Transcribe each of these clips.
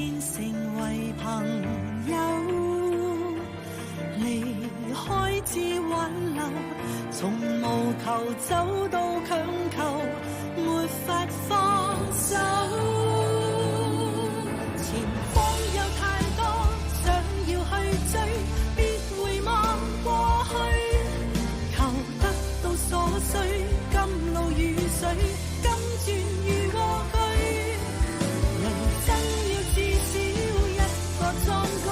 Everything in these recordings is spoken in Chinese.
天成为朋友，离开至挽留，从无求走到强求，没法放手。前方有太多想要去追，别回望过去，求得到所需，甘露雨水，甘愿遇过去。人生要至少一个壮举，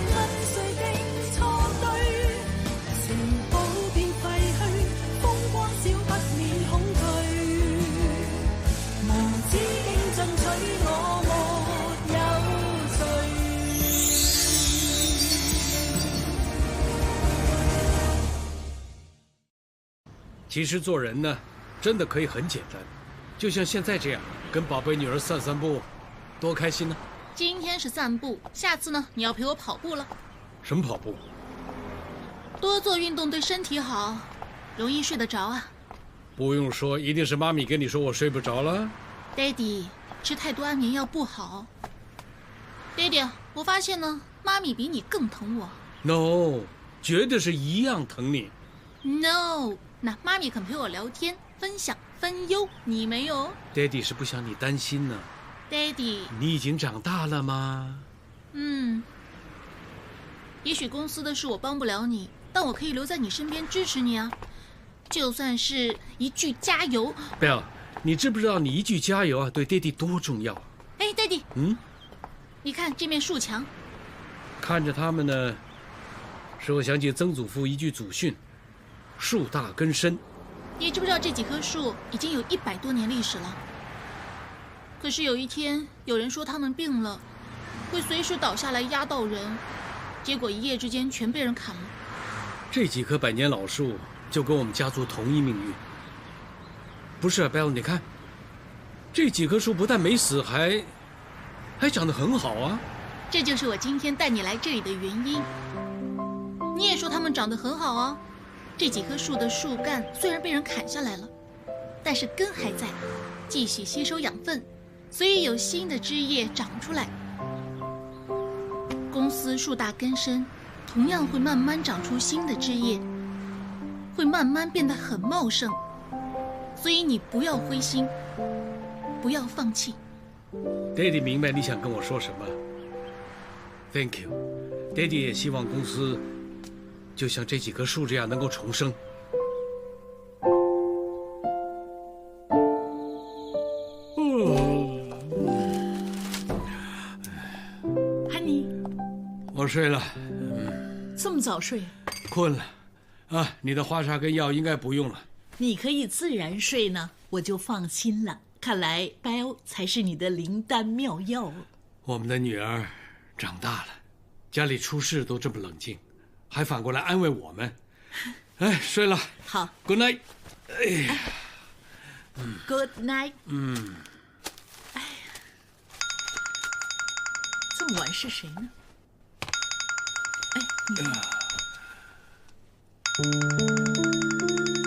跟谁的错对，城堡变废墟，风光少不免恐惧。无止境进取，我没有罪。其实做人呢，真的可以很简单，就像现在这样，跟宝贝女儿散散步，多开心呢！今天是散步，下次呢，你要陪我跑步了。什么跑步？多做运动对身体好，容易睡得着啊。不用说，一定是妈咪跟你说我睡不着了。Daddy， 吃太多安眠药不好。Daddy， 我发现呢，妈咪比你更疼我。No， 绝对是一样疼你。No， 那妈咪肯陪我聊天、分享、分忧，你没有 Daddy 是不想你担心呢。？Daddy， 你已经长大了吗？也许公司的事我帮不了你，但我可以留在你身边支持你啊。就算是一句加油。Bell， 你知不知道你一句加油啊，对 Daddy 多重要？哎 ，Daddy， 你看这面树墙。看着它们呢，使我想起曾祖父一句祖训：树大根深。你知不知道这几棵树已经有100多年历史了？可是有一天，有人说他们病了，会随时倒下来压到人，结果一夜之间全被人砍了。这几棵百年老树就跟我们家族同一命运。不是啊 ，Bell， 你看，这几棵树不但没死，还长得很好啊。这就是我今天带你来这里的原因。你也说它们长得很好啊。这几棵树的树干虽然被人砍下来了，但是根还在，继续吸收养分，所以有新的枝叶长出来。公司树大根深，同样会慢慢长出新的枝叶，会慢慢变得很茂盛。所以你不要灰心，不要放弃。Daddy 明白你想跟我说什么。Thank you，Daddy 也希望公司就像这几棵树这样能够重生。安妮，我睡了。这么早睡？困了。啊，你的花茶跟药应该不用了。你可以自然睡呢，我就放心了。看来 Bell 才是你的灵丹妙药。我们的女儿长大了，家里出事都这么冷静，还反过来安慰我们。哎，睡了。好 ，Good night。哎呀，Good night。哎呀，这么晚是谁呢？哎，你看。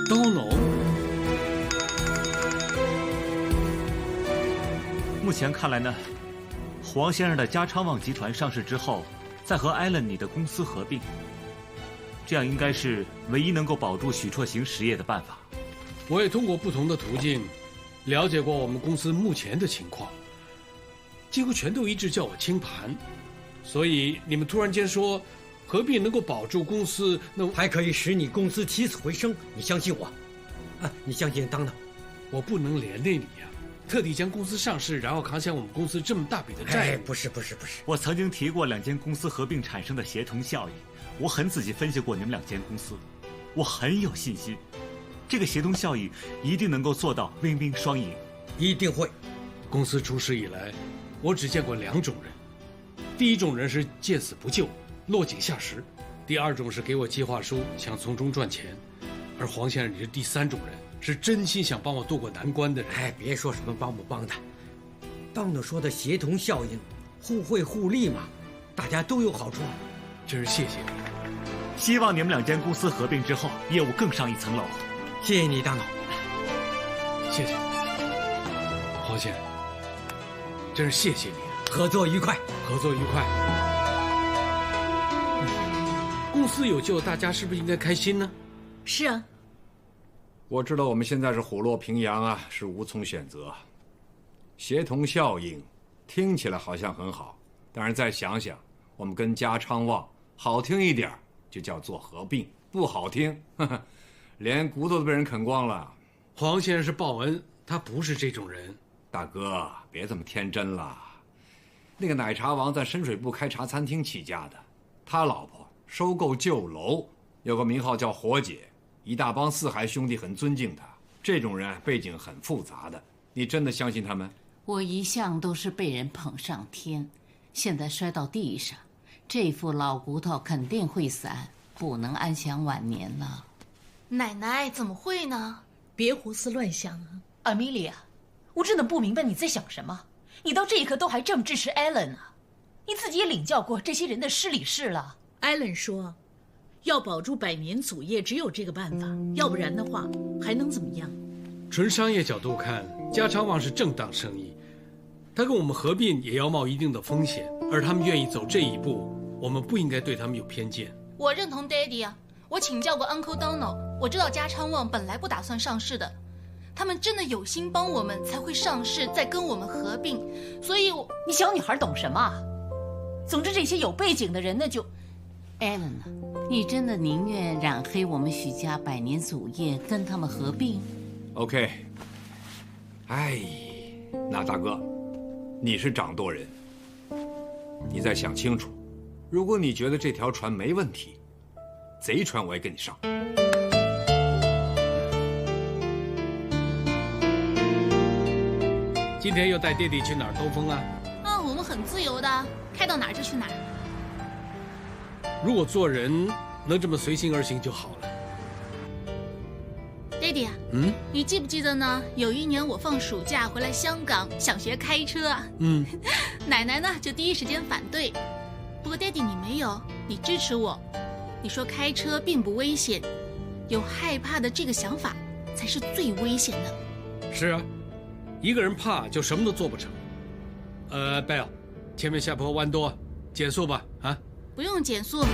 Donald，目前看来呢，黄先生的嘉昌旺集团上市之后，再和艾伦你的公司合并，这样应该是唯一能够保住许绰行实业的办法。我也通过不同的途径了解过我们公司目前的情况，几乎全都一致叫我清盘。所以你们突然间说合并能够保住公司，那还可以使你公司起死回生，你相信我？啊，你相信当当？我不能连累你呀，特地将公司上市，然后扛下我们公司这么大笔的债。不是。我曾经提过2间公司合并产生的协同效应，我很仔细分析过你们2间公司，我很有信心，这个协同效应一定能够做到win-win双赢。一定会。公司出事以来，我只见过2种人，第一种人是见死不救，落井下石；第二种是给我计划书，想从中赚钱。而黄先生，你是第3种人，是真心想帮我渡过难关的人。哎，别说什么帮不帮的，当当说的协同效应，互惠互利嘛，大家都有好处。真是谢谢你。希望你们2间公司合并之后，业务更上一层楼。谢谢你，当当。谢谢黄先生，真是谢谢你。合作愉快。合作愉快。公司有救，大家是不是应该开心呢？是啊，我知道我们现在是虎落平阳啊，是无从选择。协同效应听起来好像很好，但是再想想，我们跟嘉昌旺好听一点就叫做合并，不好听，连骨头都被人啃光了。黄先生是报恩，他不是这种人。大哥，别这么天真了。那个奶茶王在深水埗开茶餐厅起家的，他老婆收购旧楼，有个名号叫火姐，一大帮四海兄弟很尊敬他。这种人背景很复杂的，你真的相信他们？我一向都是被人捧上天，现在摔到地上，这副老骨头肯定会散，不能安享晚年了。奶奶怎么会呢？别胡思乱想啊！阿米莉亚，我真的不明白你在想什么。你到这一刻都还这么支持艾伦啊？你自己也领教过这些人的失礼事了。艾伦说，要保住百年祖业，只有这个办法，要不然的话，还能怎么样？纯商业角度看，嘉昌旺是正当生意，他跟我们合并也要冒一定的风险，而他们愿意走这一步，我们不应该对他们有偏见。我认同 Daddy 啊，我请教过 Uncle Donald， 我知道嘉昌旺本来不打算上市的，他们真的有心帮我们才会上市，再跟我们合并，所以你小女孩懂什么啊？总之这些有背景的人呢就……艾伦啊，你真的宁愿染黑我们许家百年祖业，跟他们合并？ OK， 哎，那大哥，你是掌舵人，你再想清楚。如果你觉得这条船没问题，贼船我也跟你上。今天又带爹地去哪儿兜风啊？啊，我们很自由的，开到哪儿就去哪儿。如果做人能这么随心而行就好了。爹地啊，你记不记得呢？有一年我放暑假回来香港，想学开车啊。奶奶呢就第一时间反对，不过爹地你没有，你支持我。你说开车并不危险，有害怕的这个想法才是最危险的。是啊，一个人怕就什么都做不成。Bell， 前面下坡弯多，减速吧啊！不用减速。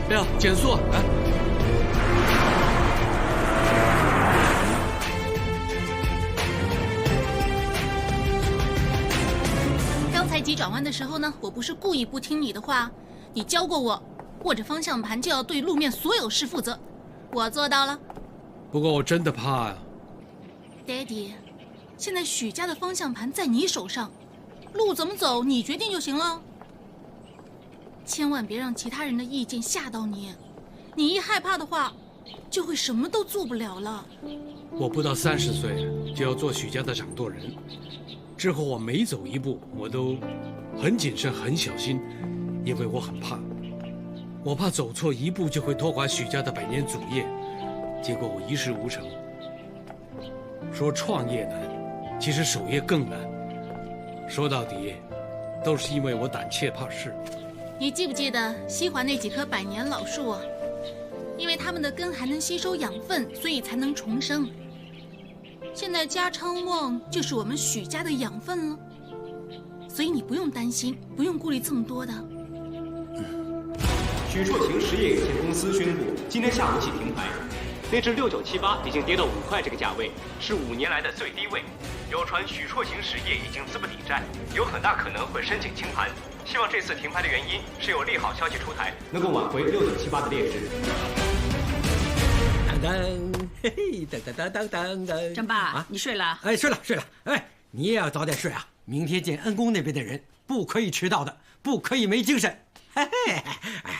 Bell， 减速啊！刚才急转弯的时候呢，我不是故意不听你的话，你教过我，握着方向盘就要对路面所有事负责，我做到了。不过我真的怕呀。Daddy， 现在许家的方向盘在你手上，路怎么走你决定就行了。千万别让其他人的意见吓到你，你一害怕的话，就会什么都做不了了。我不到30岁就要做许家的掌舵人，之后我每走一步我都很谨慎很小心，因为我很怕，我怕走错一步就会拖垮许家的百年祖业，结果我一事无成。说创业难，其实守业更难，说到底都是因为我胆怯怕事。你记不记得西环那几棵百年老树啊？因为它们的根还能吸收养分，所以才能重生。现在嘉昌旺就是我们许家的养分了，所以你不用担心，不用顾虑这么多的。许硕晴实业有限公司宣布，今天下午起停牌。那只6978已经跌到5块这个价位，是5年来的最低位。有传许硕晴实业已经资不抵债，有很大可能会申请清盘。希望这次停牌的原因是有利好消息出台，能够挽回6978的劣势。当当，嘿嘿，当。张爸，你睡了？哎，睡了。哎，你也要早点睡啊！明天见恩公那边的人，不可以迟到的，不可以没精神。嘿嘿，哎，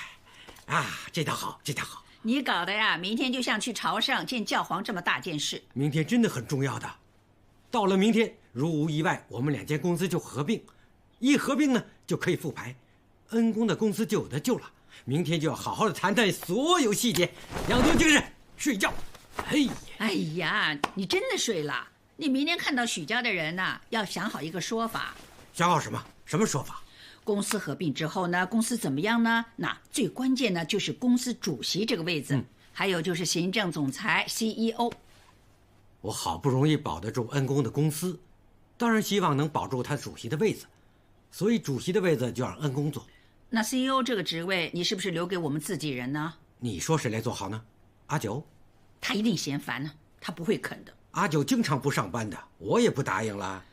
啊，这倒好。你搞的呀，明天就像去朝圣见教皇这么大件事。明天真的很重要的，到了明天，如无意外，我们2间公司就合并，一合并呢就可以复牌，恩公的公司就有得救了。明天就要好好的谈谈所有细节，养足精神，睡觉。哎呀，你真的睡了？你明天看到许家的人呢，要想好一个说法。想好什么？什么说法？公司合并之后呢，公司怎么样呢？那最关键呢就是公司主席这个位置，还有就是行政总裁 CEO。我好不容易保得住恩公的公司，当然希望能保住他主席的位子，所以主席的位子就让恩公做。那 CEO 这个职位，你是不是留给我们自己人呢？你说谁来做好呢？阿九？他一定嫌烦呢，他不会肯的。阿九经常不上班的，我也不答应了。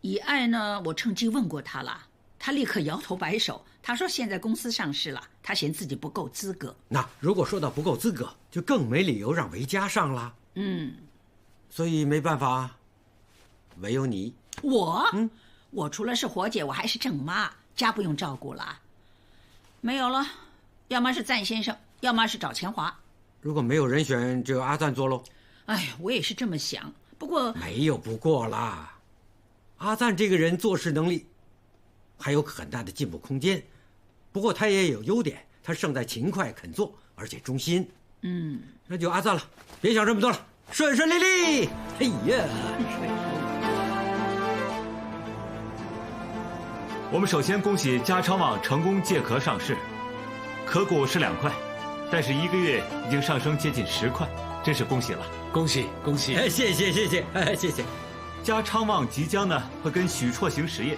以爱呢，我趁机问过他了，他立刻摇头摆手，他说现在公司上市了，他嫌自己不够资格。那如果说到不够资格，就更没理由让维嘉上了。所以没办法，唯有你。我除了是活姐，我还是正妈，家不用照顾了。没有了，要么是赞先生，要么是找钱华。如果没有人选，只有阿赞做喽。哎，我也是这么想，不过没有不过啦。阿赞这个人做事能力还有很大的进步空间，不过他也有优点，他胜在勤快肯做，而且忠心。那就阿赞了，别想这么多了，顺顺利利。哎呀，我们首先恭喜嘉昌旺成功借壳上市，壳股是2块，但是1个月已经上升接近10块，真是恭喜了，恭喜恭喜！谢谢谢谢谢谢。嘉昌旺即将呢会跟许辍行实业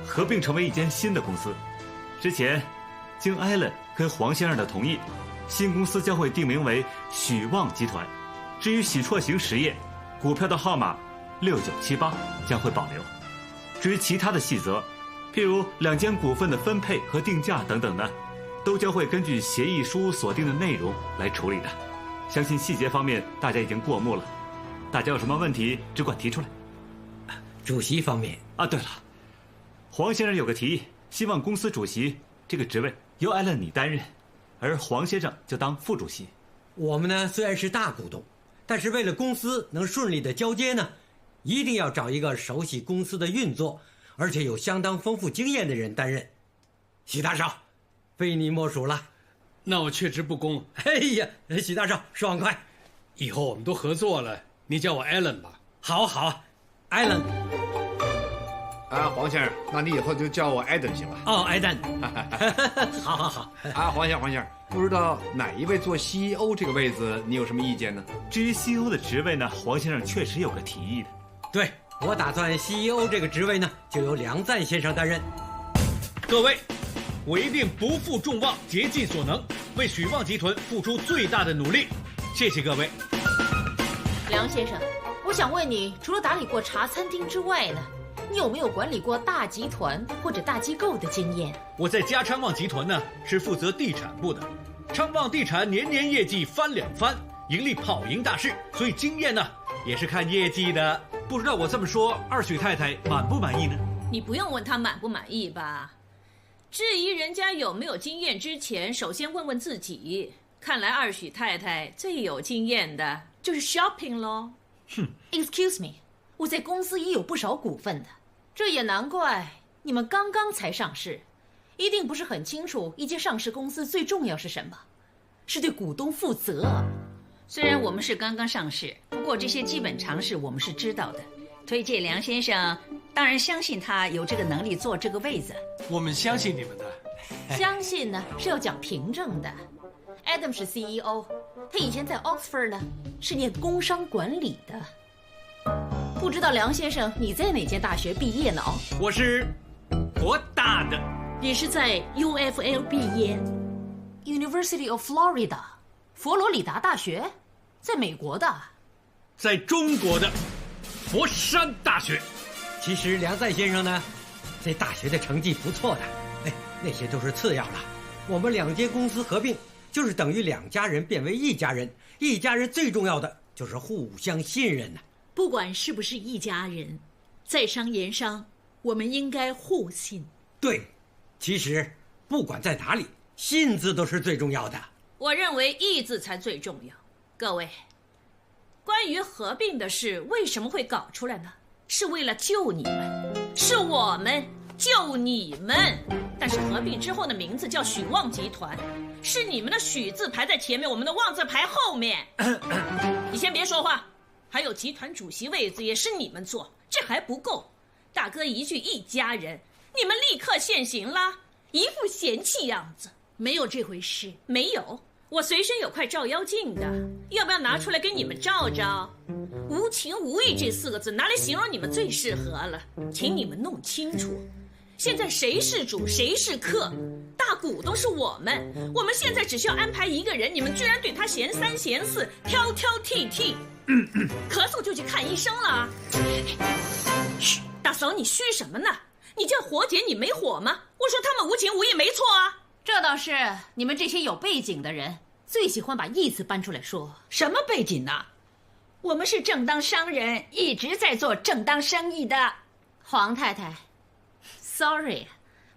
合并成为一间新的公司。之前，经艾伦跟黄先生的同意，新公司将会定名为许旺集团。至于许辍行实业，股票的号码6978将会保留。至于其他的细则，譬如2间股份的分配和定价等等呢，都将会根据协议书所定的内容来处理的。相信细节方面大家已经过目了，大家有什么问题只管提出来。主席方面啊，对了，黄先生有个提议，希望公司主席这个职位由艾伦你担任，而黄先生就当副主席。我们呢虽然是大股东，但是为了公司能顺利的交接呢，一定要找一个熟悉公司的运作，而且有相当丰富经验的人担任。许大少，非你莫属了。那我确实不公。哎呀，许大少爽快，以后我们都合作了，你叫我 Alan 吧。好好 Alan。黄先生，那你以后就叫我艾登行了。哦，艾登。好好好。黄先生，不知道哪一位做 CEO 这个位子，你有什么意见呢？至于 CEO 的职位呢，黄先生确实有个提议的。对，我打算 CEO 这个职位呢，就由梁赞先生担任。各位，我一定不负众望，竭尽所能，为许旺集团付出最大的努力。谢谢各位。梁先生，我想问你，除了打理过茶餐厅之外呢，你有没有管理过大集团或者大机构的经验？我在嘉昌旺集团呢，是负责地产部的。昌旺地产年年业绩翻2番，盈利跑赢大市，所以经验呢也是看业绩的。不知道我这么说，二许太太满不满意呢？你不用问她满不满意吧？质疑人家有没有经验之前，首先问问自己。看来二许太太最有经验的就是 shopping 咯。Excuse me， 我在公司也有不少股份的，这也难怪你们刚刚才上市，一定不是很清楚一间上市公司最重要是什么，是对股东负责。虽然我们是刚刚上市，不过这些基本常识我们是知道的。推荐梁先生，当然相信他有这个能力坐这个位子。我们相信你们的。相信呢是要讲凭证的。Adam 是 CEO， 他以前在 Oxford 呢是念工商管理的。不知道梁先生你在哪间大学毕业呢？我是佛大的。也是在 UFL 毕业。University of Florida， 佛罗里达大学，在美国的。在中国的佛山大学。其实梁赞先生呢，在大学的成绩不错的，那些都是次要了。我们2间公司合并，就是等于2家人变为1家人。1家人最重要的就是互相信任呢。不管是不是1家人，在商言商，我们应该互信。对，其实不管在哪里，信字都是最重要的。我认为义字才最重要。各位，关于合并的事为什么会搞出来呢？是为了救你们，是我们救你们。但是合并之后的名字叫许旺集团，是你们的许字排在前面，我们的旺字排后面。你先别说话，还有集团主席位子也是你们坐，这还不够。大哥一句1家人，你们立刻现形啦，一副嫌弃样子。没有这回事。没有，我随身有块照妖镜的，要不要拿出来给你们照照？无情无义这4个字拿来形容你们最适合了，请你们弄清楚。现在谁是主，谁是客？大股东是我们，我们现在只需要安排一个人，你们居然对他嫌3嫌4，挑挑剔剔。咳嗽就去看医生了。嘘，大嫂，你嘘什么呢？你叫火姐，你没火吗？我说他们无情无义没错啊。这倒是，你们这些有背景的人最喜欢把义字搬出来说。什么背景呢？我们是正当商人，一直在做正当生意的。黄太太 ，sorry，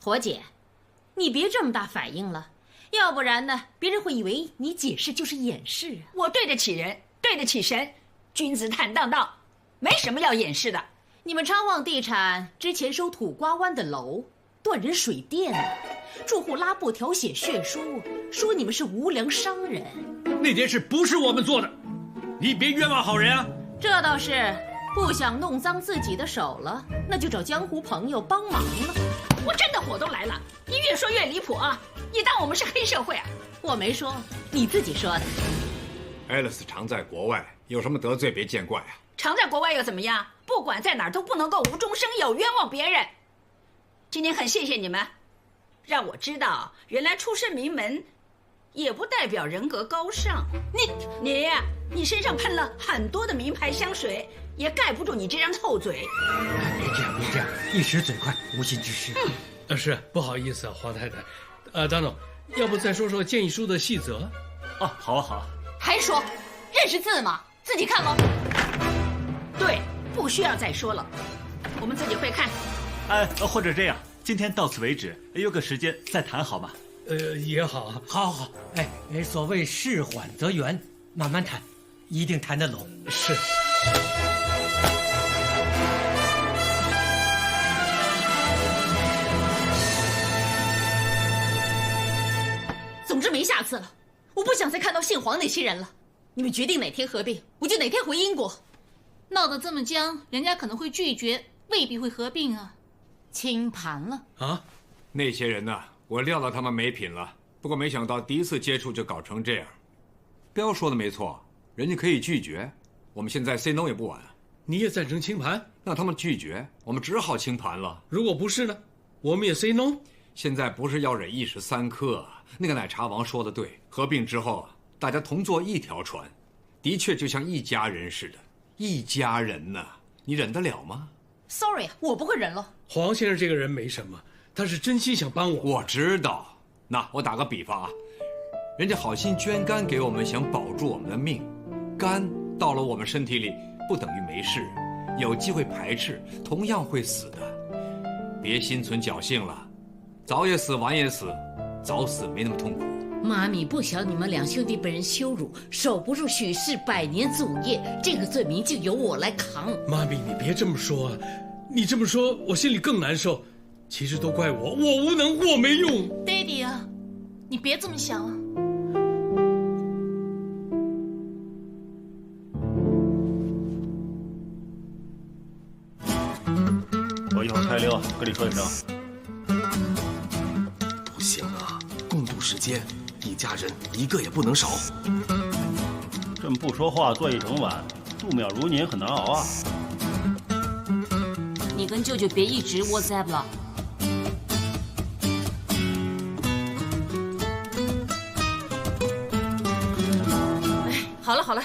火姐，你别这么大反应了，要不然呢，别人会以为你解释就是掩饰啊。我对得起人，对得起神，君子坦荡荡，没什么要掩饰的。你们昌旺地产之前收土瓜湾的楼，断人水电的，住户拉布条写血书，说你们是无良商人。那件事不是我们做的，你别冤枉好人啊！这倒是，不想弄脏自己的手了，那就找江湖朋友帮忙了。我真的火都来了，你越说越离谱啊！你当我们是黑社会啊？我没说，你自己说的。爱丽丝常在国外，有什么得罪别见怪啊。常在国外又怎么样？不管在哪儿都不能够无中生有，冤枉别人。今天很谢谢你们，让我知道原来出身名门也不代表人格高尚。你身上喷了很多的名牌香水，也盖不住你这张臭嘴。别这样，一时嘴快，无心之失。是不好意思啊，黄太太。张总，要不再说说建议书的细则？哦，好啊好啊。还说认识字吗？自己看吗？对，不需要再说了，我们自己会看。或者这样，今天到此为止，约个时间再谈好吗？也好，好。所谓事缓则圆，慢慢谈，一定谈得拢。是。总之没下次了，我不想再看到姓黄那些人了。你们决定哪天合并，我就哪天回英国。闹得这么僵，人家可能会拒绝，未必会合并啊。清盘了啊？那些人呢，我料到他们没品了。不过没想到第一次接触就搞成这样。彪说的没错，人家可以拒绝，我们现在 say no 也不晚。你也赞成清盘？那他们拒绝，我们只好清盘了。如果不是呢？我们也 say no。现在不是要忍一时三刻，那个奶茶王说的对，合并之后大家同坐一条船，的确就像一家人似的。一家人呢，你忍得了吗 ？Sorry， 我不会忍了。黄先生这个人没什么，他是真心想帮我。我知道。那我打个比方啊，人家好心捐肝给我们，想保住我们的命，肝到了我们身体里不等于没事，有机会排斥，同样会死的。别心存侥幸了，早也死，晚也死，早死没那么痛苦。妈咪不想你们两兄弟被人羞辱，守不住许氏100年祖业，这个罪名就由我来扛。妈咪，你别这么说，你这么说我心里更难受。其实都怪我无能，我没用。爹地啊，你别这么想啊。我一会儿开溜，跟你说一声。不行啊，共度时间，一家人一个也不能少。这么不说话坐一整晚，度秒如年很难熬啊。你跟舅舅别一直 WhatsApp 了。好了，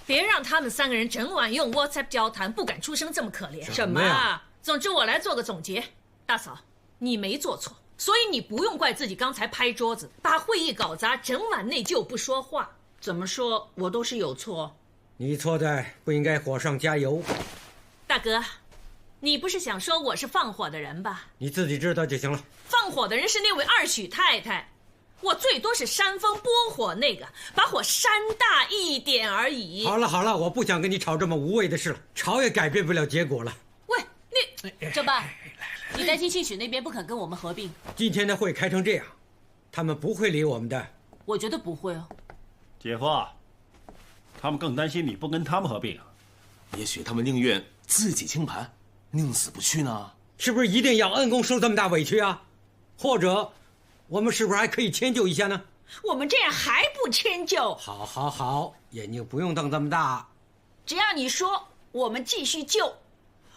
别让他们3个人整晚用 WhatsApp 交谈，不敢出声，这么可怜。什么呀？总之我来做个总结。大嫂，你没做错，所以你不用怪自己刚才拍桌子，把会议搞砸，整晚内疚不说话。怎么说我都是有错。你错在不应该火上加油。大哥，你不是想说我是放火的人吧？你自己知道就行了。放火的人是那位二许太太，我最多是煽风拨火那个，把火煽大一点而已。好了，我不想跟你吵这么无谓的事了，吵也改变不了结果了。喂，你这爸，你担心信许那边不肯跟我们合并？今天的会开成这样，他们不会理我们的。我觉得不会哦。姐夫，他们更担心你不跟他们合并。也许他们宁愿自己清盘，宁死不屈呢。是不是一定要恩公受这么大委屈啊？或者我们是不是还可以迁就一下呢？我们这样还不迁就？好，好，好，眼睛不用瞪这么大。只要你说我们继续救，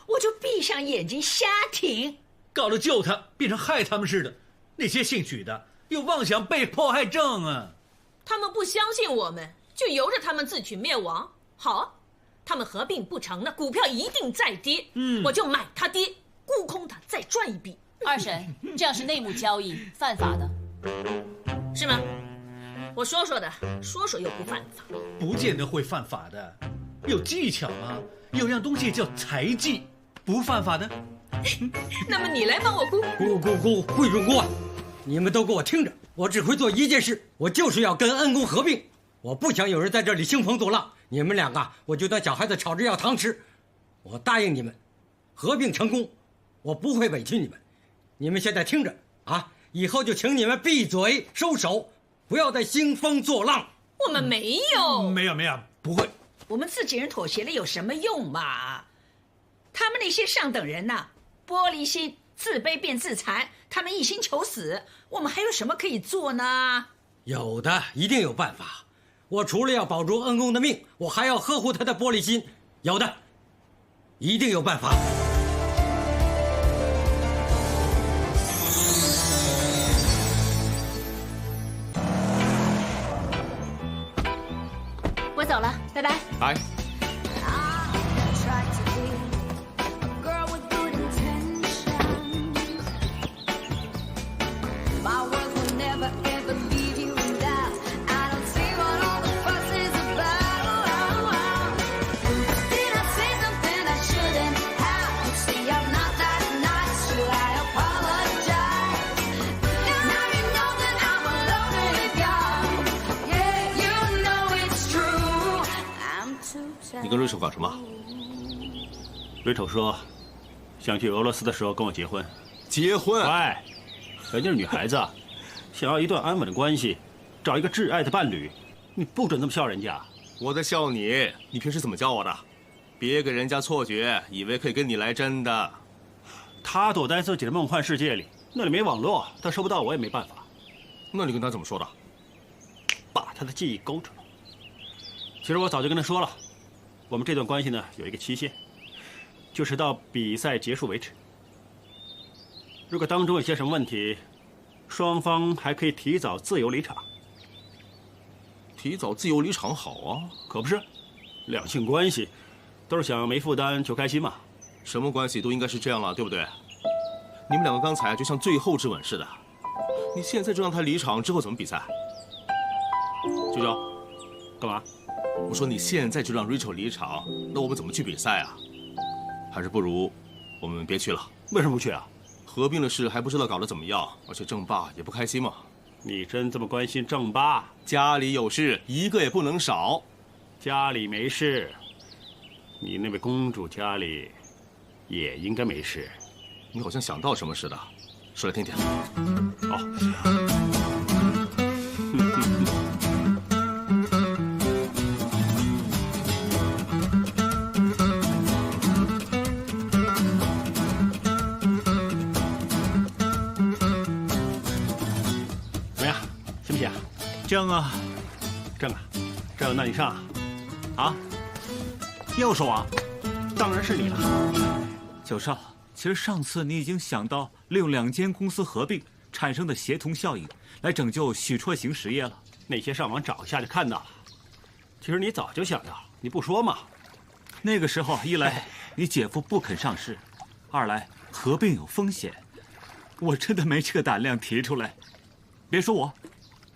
我就闭上眼睛瞎挺。搞得救他变成害他们似的，那些姓许的有妄想被迫害症啊！他们不相信我们，就由着他们自取灭亡。好啊，他们合并不成呢，股票一定再跌。我就买它跌，沽空它再赚一笔。二审，这样是内幕交易，犯法的，是吗？我说说的，说说又不犯法，不见得会犯法的，有技巧啊，有样东西叫财技，不犯法的。那么你来帮我估。会准估啊！你们都给我听着，我只会做一件事，我就是要跟恩公合并。我不想有人在这里兴风作浪，你们两个我就当小孩子吵着要糖吃。我答应你们，合并成功，我不会委屈你们。你们现在听着啊，以后就请你们闭嘴收手，不要再兴风作浪。我们没有，没有，不会。我们自己人妥协了有什么用嘛？他们那些上等人呐，玻璃心，自卑变自残，他们一心求死，我们还有什么可以做呢？有的，一定有办法。我除了要保住恩公的命，我还要呵护他的玻璃心。有的，一定有办法。我走了，拜拜。拜。你跟瑞丑搞什么？瑞丑说，想去俄罗斯的时候跟我结婚。结婚？喂，人家是女孩子，想要一段安稳的关系，找一个挚爱的伴侣，你不准这么笑人家。我在笑你，你平时怎么教我的？别给人家错觉，以为可以跟你来真的。他躲在自己的梦幻世界里，那里没网络，他收不到我也没办法。那你跟他怎么说的？把他的记忆勾出来。其实我早就跟他说了。我们这段关系呢，有一个期限，就是到比赛结束为止。如果当中有些什么问题，双方还可以提早自由离场。提早自由离场好啊，可不是？两性关系都是想没负担求开心嘛。什么关系都应该是这样了，对不对？你们两个刚才就像最后之吻似的，你现在就让他离场，之后怎么比赛？舅舅，干嘛？我说你现在就让 Rachel 离场，那我们怎么去比赛啊？还是不如我们别去了。为什么不去啊？合并的事还不知道搞得怎么样，而且郑爸也不开心嘛。你真这么关心郑爸？家里有事，一个也不能少。家里没事，你那位公主家里也应该没事。你好像想到什么似的，说来听听。好。郑啊，郑，那你上啊？又是我？当然是你了。九少，其实上次你已经想到利用两间公司合并产生的协同效应来拯救许绰行实业了。那些上网找一下就看到了。其实你早就想到了，你不说嘛。那个时候，一来你姐夫不肯上市，二来合并有风险，我真的没这个胆量提出来。别说我，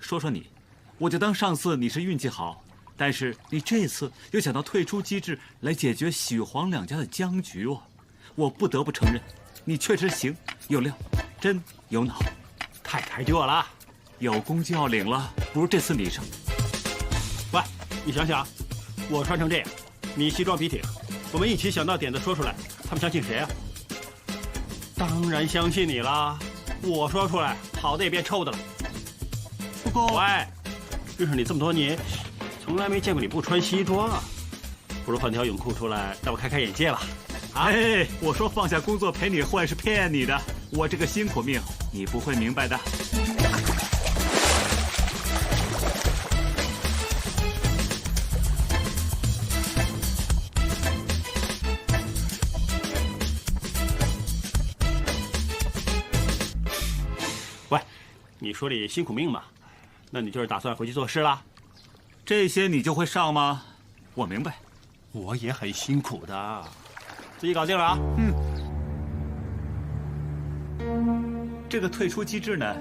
说说你。我就当上次你是运气好，但是你这次又想到退出机制来解决许黄两家的僵局哦。我不得不承认，你确实行，有料，真有脑。太抬举我了，有功就要领了，不如这次你上。喂，你想想，我穿成这样，你西装笔挺，我们一起想到点子说出来，他们相信谁啊？当然相信你啦！我说出来，好的也变臭的了。不过，喂。认识你这么多年，从来没见过你不穿西装啊！不如换条泳裤出来，让我开开眼界吧。哎，我说放下工作陪你混是骗你的，我这个辛苦命你不会明白的。你说你辛苦命嘛，那你就是打算回去做事啦？这些你就会上吗？我明白，我也很辛苦的，自己搞定了啊。这个退出机制呢，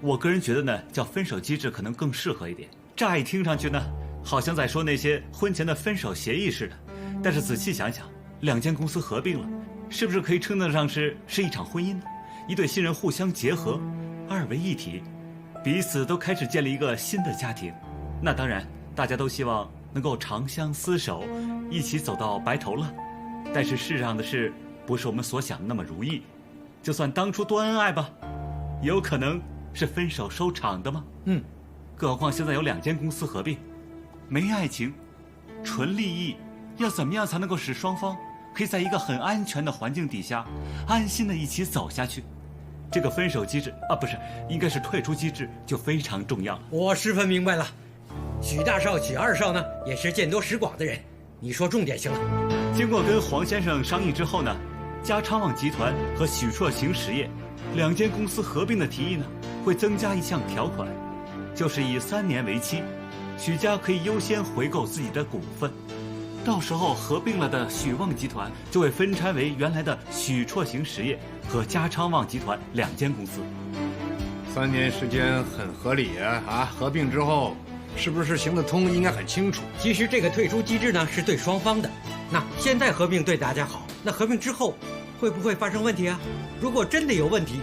我个人觉得呢，叫分手机制可能更适合一点。乍一听上去呢，好像在说那些婚前的分手协议似的，但是仔细想想，两间公司合并了，是不是可以称得上是一场婚姻呢？一对新人互相结合，二为一体，彼此都开始建立一个新的家庭。那当然，大家都希望能够长相厮守，一起走到白头了。但是世上的事不是我们所想的那么如意，就算当初多恩爱吧，也有可能是分手收场的吗？更何况现在有两间公司合并，没爱情，纯利益，要怎么样才能够使双方可以在一个很安全的环境底下，安心的一起走下去？这个分手机制不是，应该是退出机制就非常重要了。我十分明白了，许大少、许二少呢，也是见多识广的人，你说重点行了。经过跟黄先生商议之后呢，嘉昌旺集团和许硕行实业两间公司合并的提议呢，会增加一项条款，就是以3年为期，许家可以优先回购自己的股份，到时候合并了的许旺集团就会分拆为原来的许绰行实业和嘉昌旺集团两间公司。3年时间很合理啊！合并之后，是不是行得通，应该很清楚。其实这个退出机制呢，是对双方的。那现在合并对大家好，那合并之后会不会发生问题啊？如果真的有问题，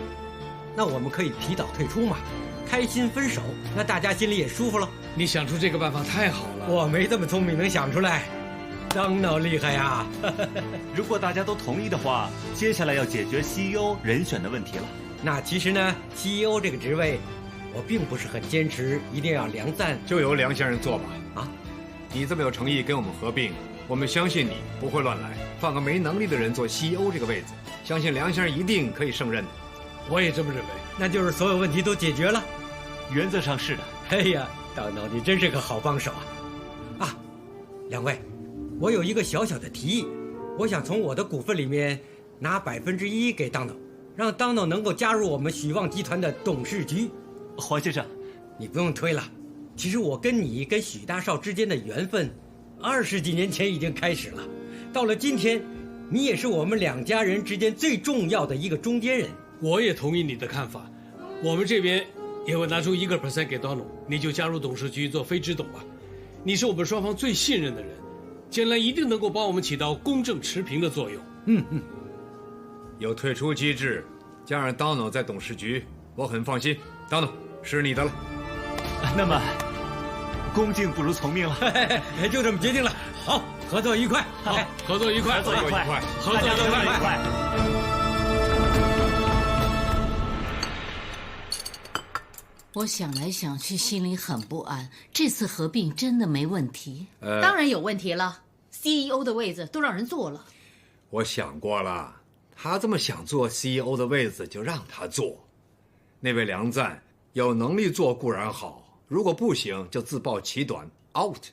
那我们可以提早退出嘛，开心分手，那大家心里也舒服了。你想出这个办法太好了，我没这么聪明能想出来，当脑厉害呀！如果大家都同意的话，接下来要解决 CEO 人选的问题了。那其实呢 ，CEO 这个职位，我并不是很坚持一定要梁赞，就由梁先生做吧。你这么有诚意跟我们合并，我们相信你不会乱来。放个没能力的人做 CEO 这个位子，相信梁先生一定可以胜任的。我也这么认为。那就是所有问题都解决了。原则上是的。哎呀，当当你真是个好帮手啊！两位，我有一个小小的提议，我想从我的股份里面拿1%给当当，让当当能够加入我们许旺集团的董事局。黄先生，你不用推了。其实我跟你跟许大少之间的缘分，20几年前已经开始了。到了今天，你也是我们两家人之间最重要的一个中间人。我也同意你的看法，我们这边也会拿出1% 给 Donald， 你就加入董事局做非执董吧。你是我们双方最信任的人，将来一定能够帮我们起到公正持平的作用。有退出机制，加上 Donald 在董事局，我很放心。Donald 是你的了。那么，恭敬不如从命了。就这么决定了。好，合作愉快。好，合作愉快，合作愉快，合作愉快。我想来想去，心里很不安。这次合并真的没问题？当然有问题了。CEO 的位子都让人坐了。我想过了，他这么想做 CEO 的位子，就让他做。那位梁赞有能力做固然好，如果不行就自曝其短 out。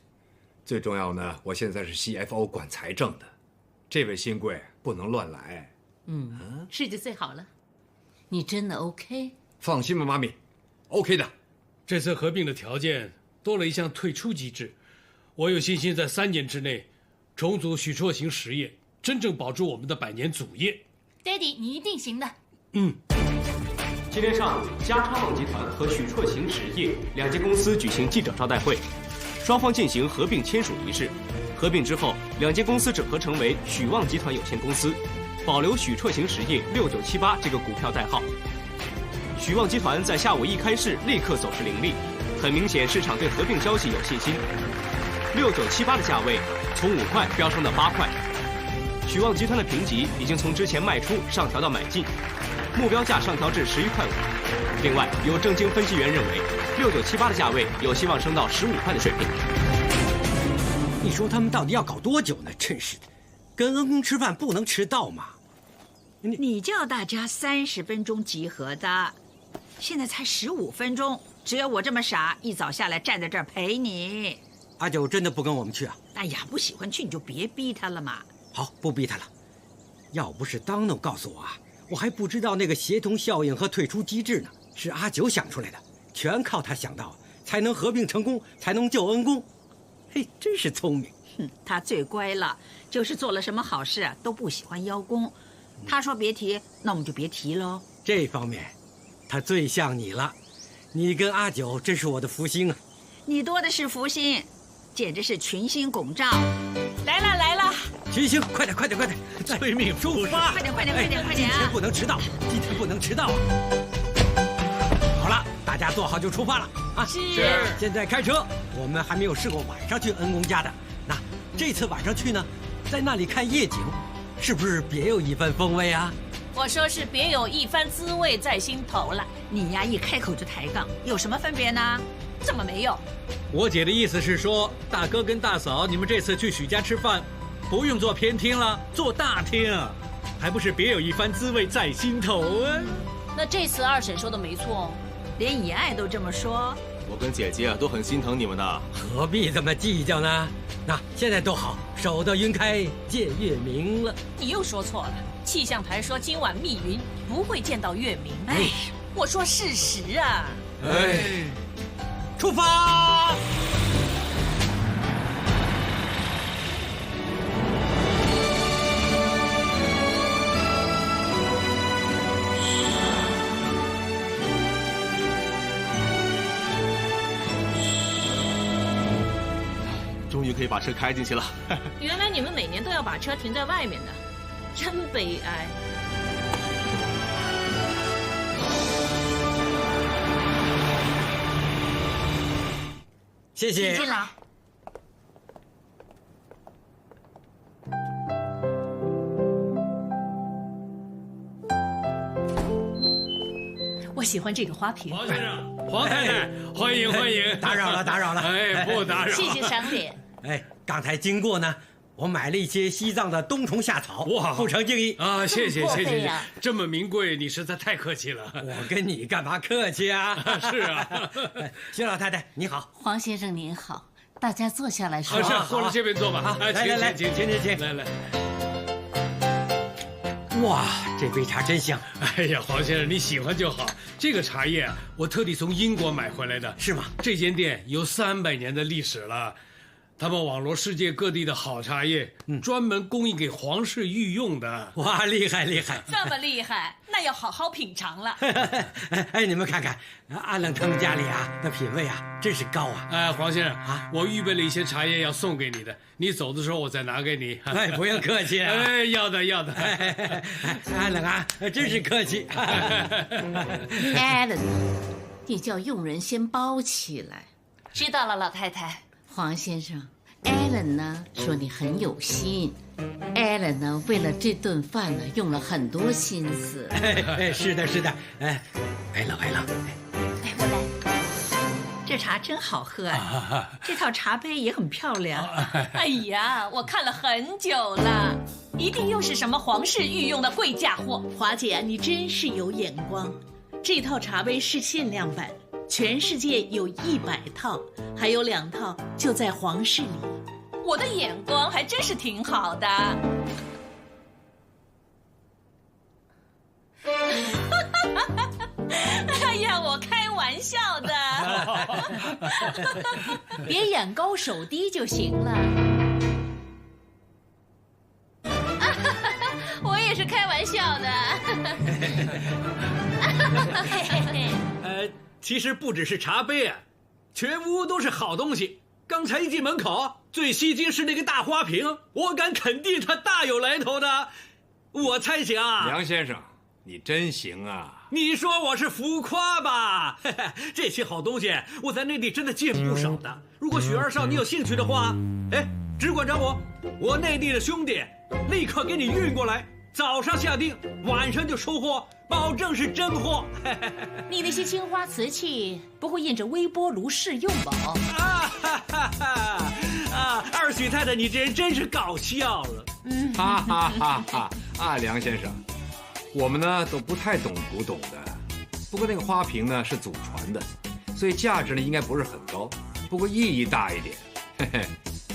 最重要呢，我现在是 CFO 管财政的，这位新贵不能乱来。是就最好了。你真的 OK？ 放心吧，妈咪 ，OK 的。这次合并的条件多了一项退出机制，我有信心在3年之内重组许绰行实业，真正保住我们的100年祖业。Daddy， 你一定行的。今天上午，嘉昌旺集团和许绰行实业两间公司举行记者招待会，双方进行合并签署仪式。合并之后，两间公司整合成为许旺集团有限公司，保留许绰行实业6978这个股票代号。许旺集团在下午一开市立刻走势凌厉，很明显市场对合并消息有信心。6978的价位从5块飙升到8块，许旺集团的评级已经从之前卖出上调到买进，目标价上调至11块5。另外，有正经分析员认为，6978的价位有希望升到15块的水平。你说他们到底要搞多久呢？真是的，跟恩公吃饭不能迟到嘛。你叫大家30分钟集合的，现在才15分钟，只有我这么傻，一早下来站在这儿陪你。阿九真的不跟我们去啊？哎呀，不喜欢去你就别逼他了嘛。好，不逼他了。要不是当弄告诉我啊，我还不知道那个协同效应和退出机制呢。是阿九想出来的，全靠他想到，才能合并成功，才能救恩公。嘿，真是聪明。他最乖了，就是做了什么好事都不喜欢邀功。他说别提，那我们就别提喽。这方面，他最像你了。你跟阿九真是我的福星啊！你多的是福星，简直是群星拱照。来了来了，群星，快点快点快点，催命出发！快点快点快点快点！今天不能迟到，今天不能迟到啊！好了，大家做好就出发了啊！是。现在开车，我们还没有试过晚上去恩公家的。那这次晚上去呢，在那里看夜景，是不是别有一番风味啊？我说是别有一番滋味在心头了。你呀，一开口就抬杠，有什么分别呢？怎么没有？我姐的意思是说，大哥跟大嫂，你们这次去许家吃饭，不用坐偏厅了，坐大厅啊，还不是别有一番滋味在心头啊？那这次二婶说的没错，连以爱都这么说。我跟姐姐都很心疼你们的，何必这么计较呢？那现在都好，守得云开见月明了。你又说错了，气象台说今晚密云，不会见到月明。哎，我说事实啊。哎，出发！终于可以把车开进去了。原来你们每年都要把车停在外面的，真悲哀。谢谢。进来。我喜欢这个花瓶。黄先生，黄太太，欢迎欢迎，打扰了打扰了。哎，不打扰。谢谢赏脸。哎，刚才经过呢，我买了一些西藏的冬虫夏草，哇，不成敬意啊！谢谢谢谢，啊、这么名贵，你实在太客气了。我跟你干嘛客气啊？是啊，薛老太太你好，黄先生您好，大家坐下来说。是，过来这边坐吧。来来来，请，来来。哇，这杯茶真香！哎呀，黄先生你喜欢就好。这个茶叶啊，我特地从英国买回来的。是吗？这间店有300年的历史了。他们网罗世界各地的好茶叶，专门供应给皇室御用的。哇，厉害厉害！这么厉害，那要好好品尝了。哎，你们看看，安冷他们家里啊，那品味啊，真是高啊！哎，黄先生啊，我预备了一些茶叶要送给你的，你走的时候我再拿给你。哎，不用客气啊！哎，要的要的。安冷啊，真是客气。Alan， 你叫佣人先包起来。知道了，老太太。黄先生 ，Alan 呢说你很有心 ，Alan 呢为了这顿饭呢用了很多心思。哎，是的，是的，哎，白了。哎，我来。这茶真好喝啊！这套茶杯也很漂亮。哎呀，我看了很久了，一定又是什么皇室御用的贵价货。华姐，你真是有眼光。这套茶杯是限量版。全世界有100套，还有2套就在皇室里。我的眼光还真是挺好的。哎呀，我开玩笑的。别眼高手低就行了。我也是开玩笑的。其实不只是茶杯啊，全屋都是好东西。刚才一进门口，最吸睛是那个大花瓶，我敢肯定它大有来头的。我猜想，梁先生，你真行啊！你说我是浮夸吧？这些好东西我在内地真的见不少的。如果许二少你有兴趣的话，哎，只管找我内地的兄弟立刻给你运过来。早上下定，晚上就收货，保证是真货。你那些青花瓷器不会印着微波炉试用吧？二许太太，你这人真是搞笑了。哈哈哈哈！啊，梁先生，我们呢都不太懂古董的，不过那个花瓶呢是祖传的，所以价值呢应该不是很高，不过意义大一点。嘿嘿，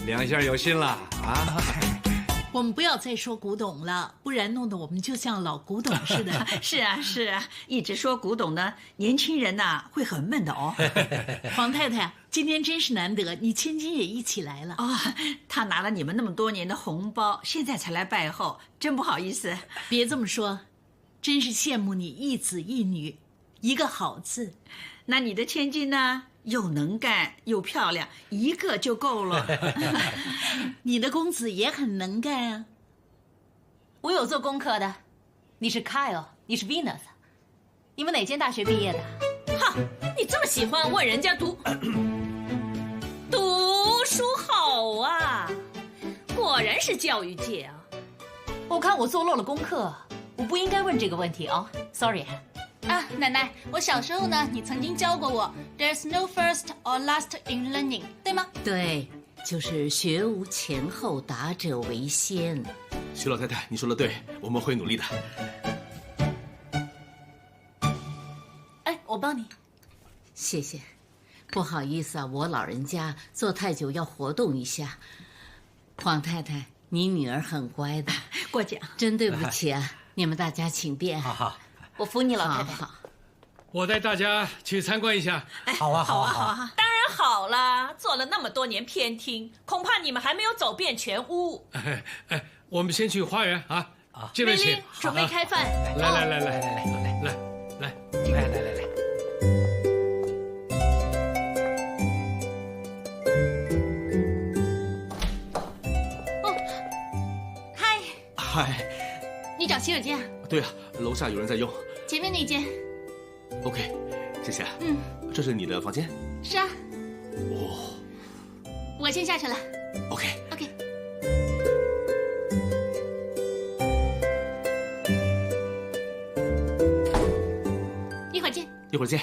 梁先生有心了啊！我们不要再说古董了，不然弄得我们就像老古董似的。是啊，是啊，一直说古董呢，年轻人呐会很闷的哦。黄太太，今天真是难得，你千金也一起来了哦。他拿了你们那么多年的红包，现在才来拜后，真不好意思。别这么说，真是羡慕你一子一女，一个好字。那你的千金呢？又能干又漂亮，一个就够了。你的公子也很能干啊。我有做功课的。你是 Kyle， 你是 Venus， 你们哪间大学毕业的？哈，你这么喜欢问人家读书好啊，果然是教育界啊。我看我做漏了功课，我不应该问这个问题哦 ，sorry。啊，奶奶，我小时候呢，你曾经教过我 "There's no first or last in learning"， 对吗？对，就是学无前后，达者为先。徐老太太，你说的对，我们会努力的。哎，我帮你。谢谢。不好意思啊，我老人家坐太久要活动一下。黄太太，你女儿很乖的，过奖。真对不起啊，你们大家请便。好。我扶你，老太太。好，我带大家去参观一下。好啊，当然好啦，做了那么多年偏厅，恐怕你们还没有走遍全屋。我们先去花园啊！这边请。准备开饭。来。哦，嗨。你找洗手间啊？对啊，楼下有人在用。前面那间。OK， 谢谢。这是你的房间？是啊。哦。我先下去了。OK。一会儿见。一会儿见。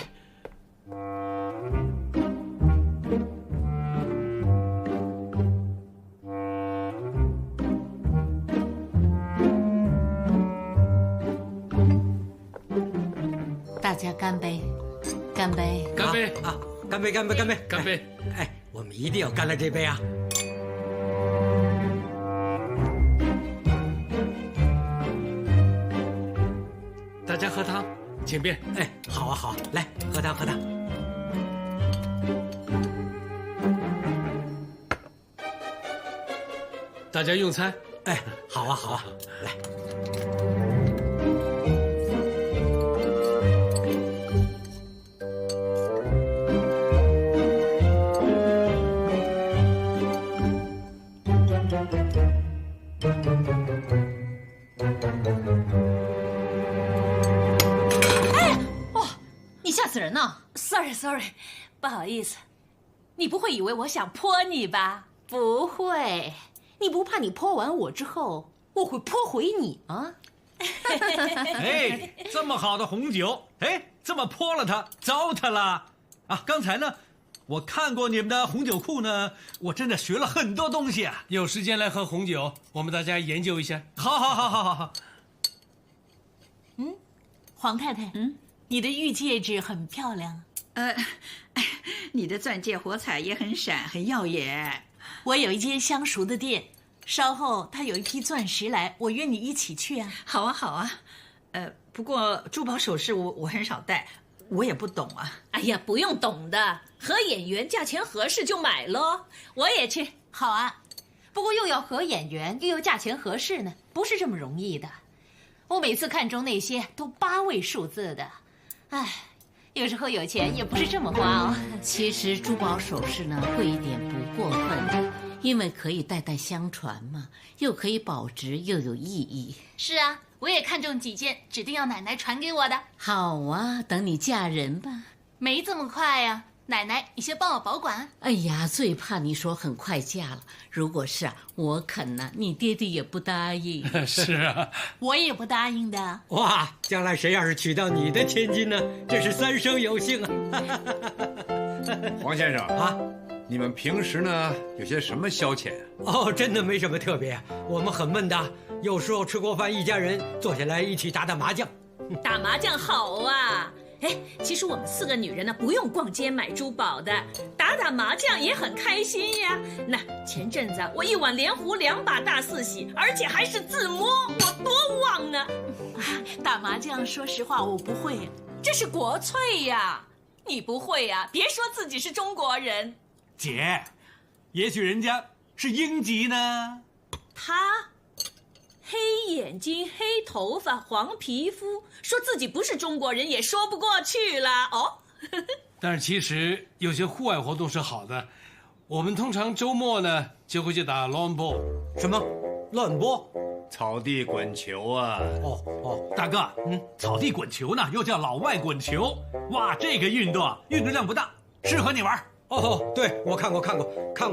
大家干杯！干杯！干杯！啊！干杯！干杯！干杯！干杯！哎，我们一定要干了这杯啊！大家喝汤，请便。哎，好啊，好，来喝汤，喝汤。大家用餐。哎，好啊，好啊，来。人呢 ？Sorry， 不好意思。你不会以为我想泼你吧？不会，你不怕你泼完我之后，我会泼回你啊？哎，这么好的红酒，哎，这么泼了它，糟蹋了啊！刚才呢，我看过你们的红酒库呢，我真的学了很多东西啊。有时间来喝红酒，我们大家研究一下。好。黄太太，你的玉戒指很漂亮。你的钻戒火彩也很闪，很耀眼。我有一间相熟的店，稍后他有一批钻石来，我约你一起去啊。好啊，好啊。不过珠宝首饰我很少戴，我也不懂啊。哎呀，不用懂的，合眼缘，价钱合适就买咯。我也去。好啊，不过又要合眼缘，又要价钱合适呢，不是这么容易的。我每次看中那些都8位数字的，哎，有时候有钱也不是这么花哦。其实珠宝首饰呢，贵一点不过分的，因为可以代代相传嘛，又可以保值又有意义。是啊，我也看中几件，指定要奶奶传给我的。好啊，等你嫁人吧。没这么快呀，奶奶，你先帮我保管。哎呀，最怕你说很快嫁了。如果是我肯呢，你爹爹也不答应。是啊，我也不答应的。哇，将来谁要是娶到你的千金呢？真是3生有幸啊！黄先生啊，你们平时呢有些什么消遣？哦，真的没什么特别，我们很闷的，有时候吃过饭，一家人坐下来一起打打麻将。打麻将好啊，哎，其实我们4个女人呢，不用逛街买珠宝的，打打麻将也很开心呀。那前阵子我1碗莲糊2把大4喜，而且还是自摸，我多旺啊！打麻将，说实话我不会，这是国粹呀，你不会呀？别说自己是中国人。姐，也许人家是英籍呢。他黑眼睛、黑头发、黄皮肤，说自己不是中国人也说不过去了哦。但是其实有些户外活动是好的，我们通常周末呢就会去打 lawn ball。什么？乱波？草地滚球啊！哦，大哥，草地滚球呢，又叫老外滚球。哇，这个运动量不大，适合你玩。哦，对，我看过，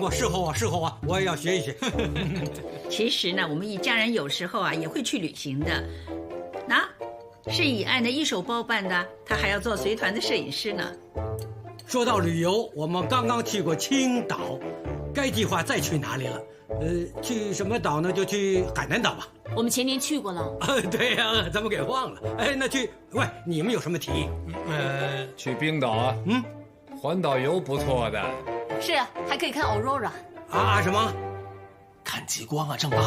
适合我，我也要学一学。其实呢，我们一家人有时候也会去旅行的。是以爱呢一手包办的，他还要做随团的摄影师呢。说到旅游，我们刚刚去过青岛，该计划再去哪里了？去什么岛呢？就去海南岛吧。我们前年去过了。对呀，怎么给忘了？那喂，你们有什么提议？去冰岛啊。环岛游不错的。是啊，还可以看 Aurora。什么？看极光啊，正爸。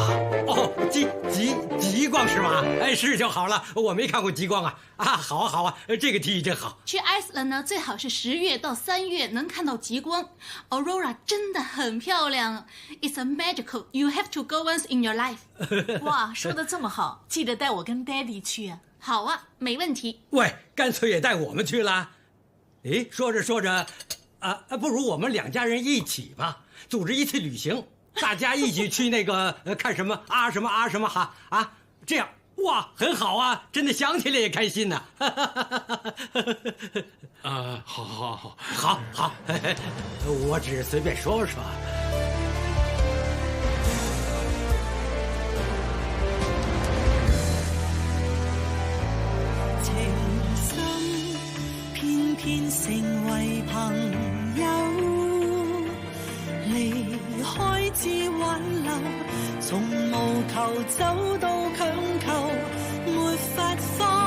哦，极光是吗？是就好了，我没看过极光啊。好啊，这个提议真好。去 Iceland 呢，最好是10月到3月能看到极光 ，Aurora 真的很漂亮。It's a magical, you have to go once in your life。哇，说得这么好，记得带我跟 Daddy 去啊。好啊，没问题。喂，干脆也带我们去了。说着，不如我们2家人一起吧，组织一次旅行。大家一起去那个看什么哈这样哇，很好啊，真的想起来也开心呢。好，我只是随便说说。情深偏偏成為朋友，離開至挽留，從無求走到強求，沒法放。